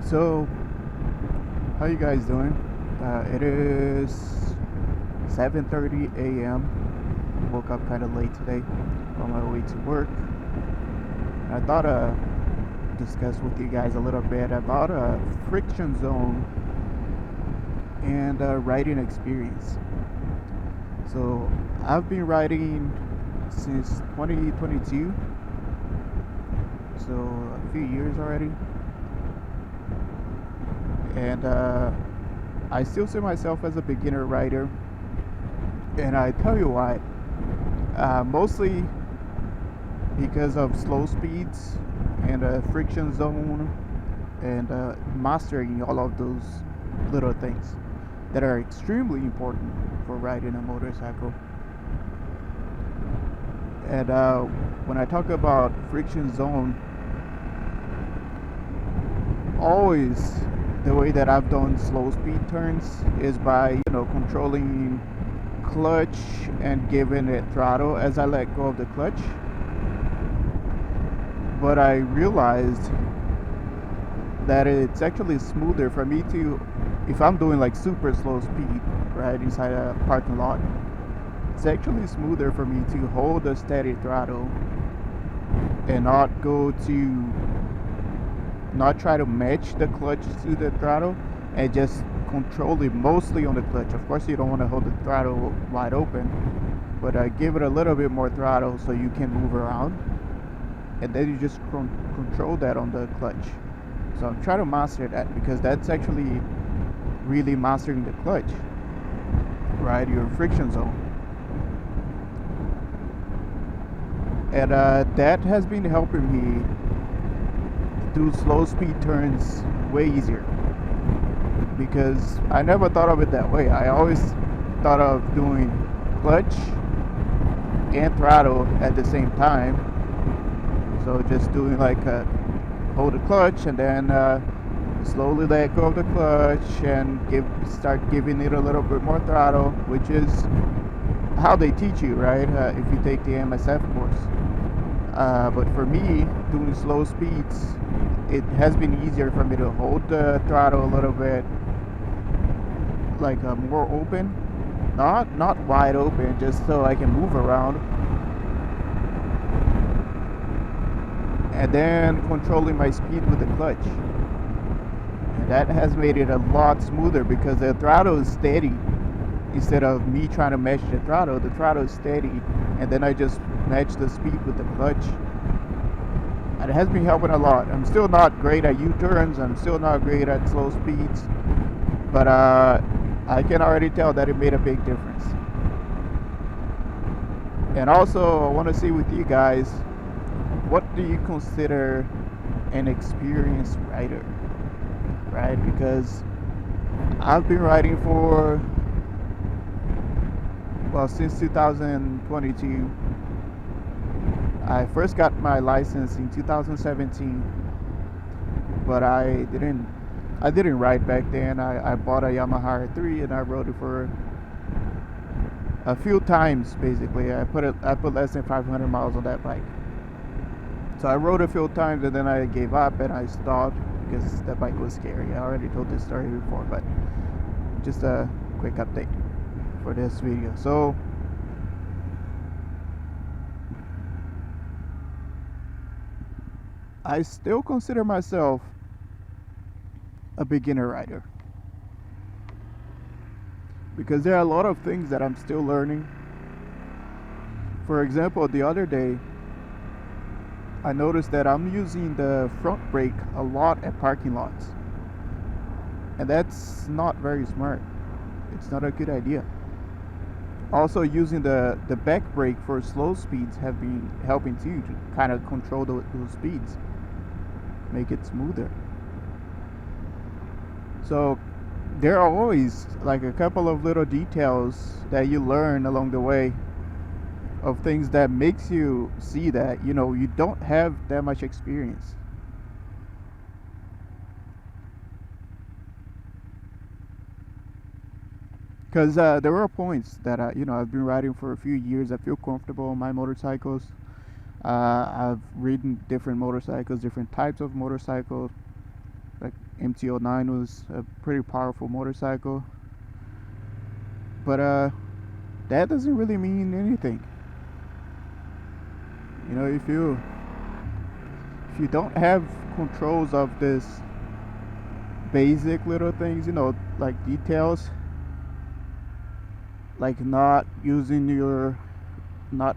So, how you guys doing? It is 7:30 a.m. Woke up kind of late today on my way to work. I thought discuss with you guys a little bit about a friction zone and riding experience. So, I've been riding since 2022, so a few years already. And I still see myself as a beginner rider, and I tell you why. Mostly because of slow speeds and friction zone and mastering all of those little things that are extremely important for riding a motorcycle. And when I talk about friction zone, always the way that I've done slow speed turns is by controlling clutch and giving it throttle as I let go of the clutch. But I realized that it's actually smoother for me to, if I'm doing like super slow speed right inside a parking lot, it's actually smoother for me to hold a steady throttle and not try to match the clutch to the throttle and just control it mostly on the clutch. Of course, you don't want to hold the throttle wide open, but give it a little bit more throttle so you can move around, and then you just control that on the clutch. So I'm trying to master that, because that's actually really mastering the clutch, right? Your friction zone. And that has been helping me do slow speed turns way easier, because I never thought of it that way. I always thought of doing clutch and throttle at the same time. So just doing like hold the clutch and then slowly let go of the clutch and start giving it a little bit more throttle, which is how they teach you, right? If you take the MSF course. But for me, doing slow speeds, it has been easier for me to hold the throttle a little bit, like more open, not wide open, just so I can move around, and then controlling my speed with the clutch. And that has made it a lot smoother, because the throttle is steady. Instead of me trying to match the throttle is steady, and then I just match the speed with the clutch. And it has been helping a lot. I'm still not great at U-turns, I'm still not great at slow speeds, but I can already tell that it made a big difference. And also, I want to see with you guys, what do you consider an experienced rider, right? Because I've been riding since 2022. I first got my license in 2017, but I didn't ride back then. I bought a Yamaha R3 and I rode it for a few times. Basically, I put less than 500 miles on that bike. So I rode a few times and then I gave up and I stopped because that bike was scary. I already told this story before, but just a quick update for this video. So I still consider myself a beginner rider, because there are a lot of things that I'm still learning. For example, the other day I noticed that I'm using the front brake a lot at parking lots, and that's not very smart. It's not a good idea. Also, using the back brake for slow speeds have been helping too, to kind of control those speeds, make it smoother. So there are always like a couple of little details that you learn along the way, of things that makes you see that you don't have that much experience. Because there were points that I've been riding for a few years. I feel comfortable on my motorcycles. I've ridden different motorcycles, different types of motorcycles, like MT-09 was a pretty powerful motorcycle. But that doesn't really mean anything. You know, if you don't have controls of this basic little things, you know, like details, like not using your, not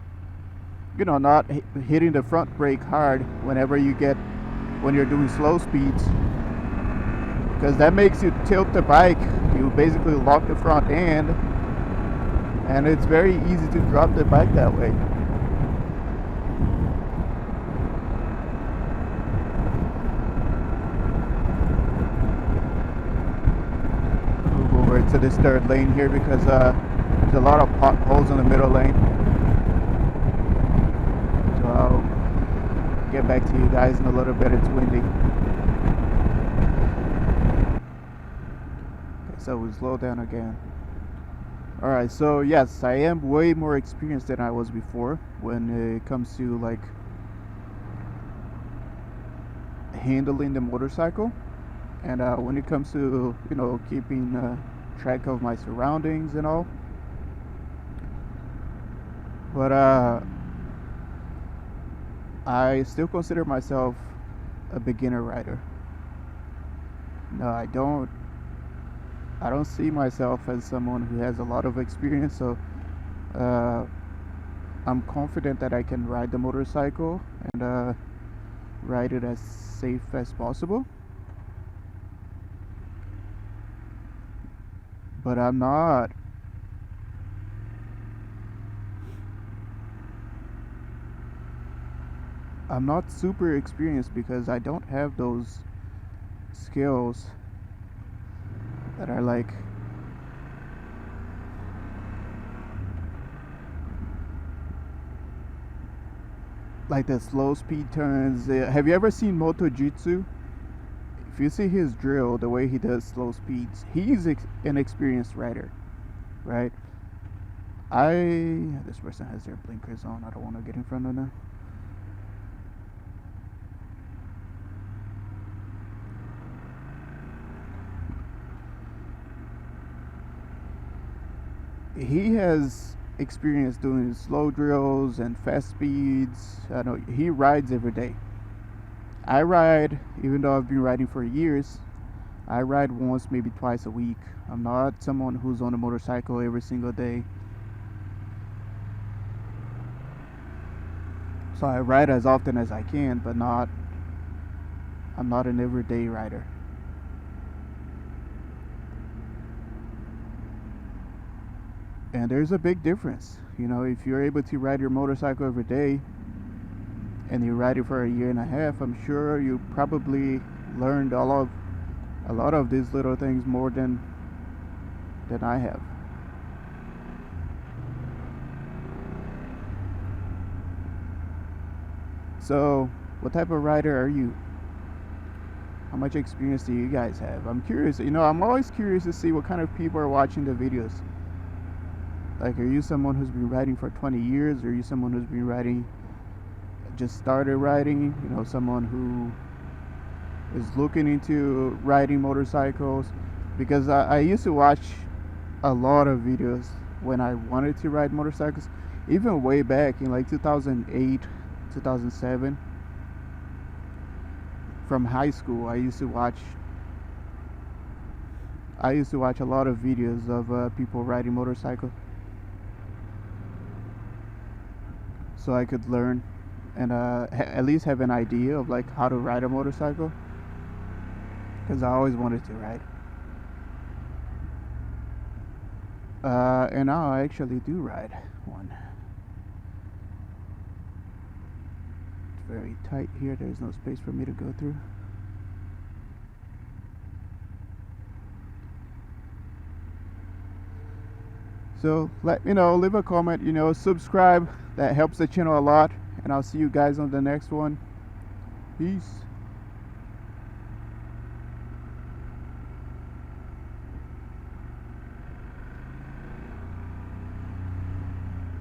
hitting the front brake hard when you're doing slow speeds, because that makes you tilt the bike. You basically lock the front end, and it's very easy to drop the bike that way. Move over to this third lane here because there's a lot of potholes in the middle lane. So I'll get back to you guys in a little bit. It's windy. Okay, so we slow down again. Alright, so yes, I am way more experienced than I was before when it comes to like handling the motorcycle, and when it comes to, you know, keeping track of my surroundings and all. But I still consider myself a beginner rider. No, I don't see myself as someone who has a lot of experience, so I'm confident that I can ride the motorcycle and ride it as safe as possible. But I'm not super experienced because I don't have those skills that are like the slow speed turns. Have you ever seen Moto Jitsu? If you see his drill, the way he does slow speeds, he's an experienced rider, right? This person has their blinkers on. I don't want to get in front of them. He has experience doing slow drills and fast speeds. I know he rides every day. I ride, even though I've been riding for years, I ride once, maybe twice a week. I'm not someone who's on a motorcycle every single day. So I ride as often as I can, but I'm not an everyday rider. And there's a big difference. You know, if you're able to ride your motorcycle every day and you ride it for a year and a half, I'm sure you probably learned a lot of these little things more than I have. So, what type of rider are you? How much experience do you guys have? I'm curious. You know, I'm always curious to see what kind of people are watching the videos. Like, are you someone who's been riding for 20 years? Or are you someone who's been riding, just started riding? You know, someone who is looking into riding motorcycles? Because I used to watch a lot of videos when I wanted to ride motorcycles. Even way back in like 2008, 2007. From high school, I used to watch a lot of videos of people riding motorcycles, so I could learn and at least have an idea of like how to ride a motorcycle, because I always wanted to ride. And now I actually do ride one. It's very tight here. There's no space for me to go through. So let me know, leave a comment, you know, subscribe. That helps the channel a lot. And I'll see you guys on the next one. Peace.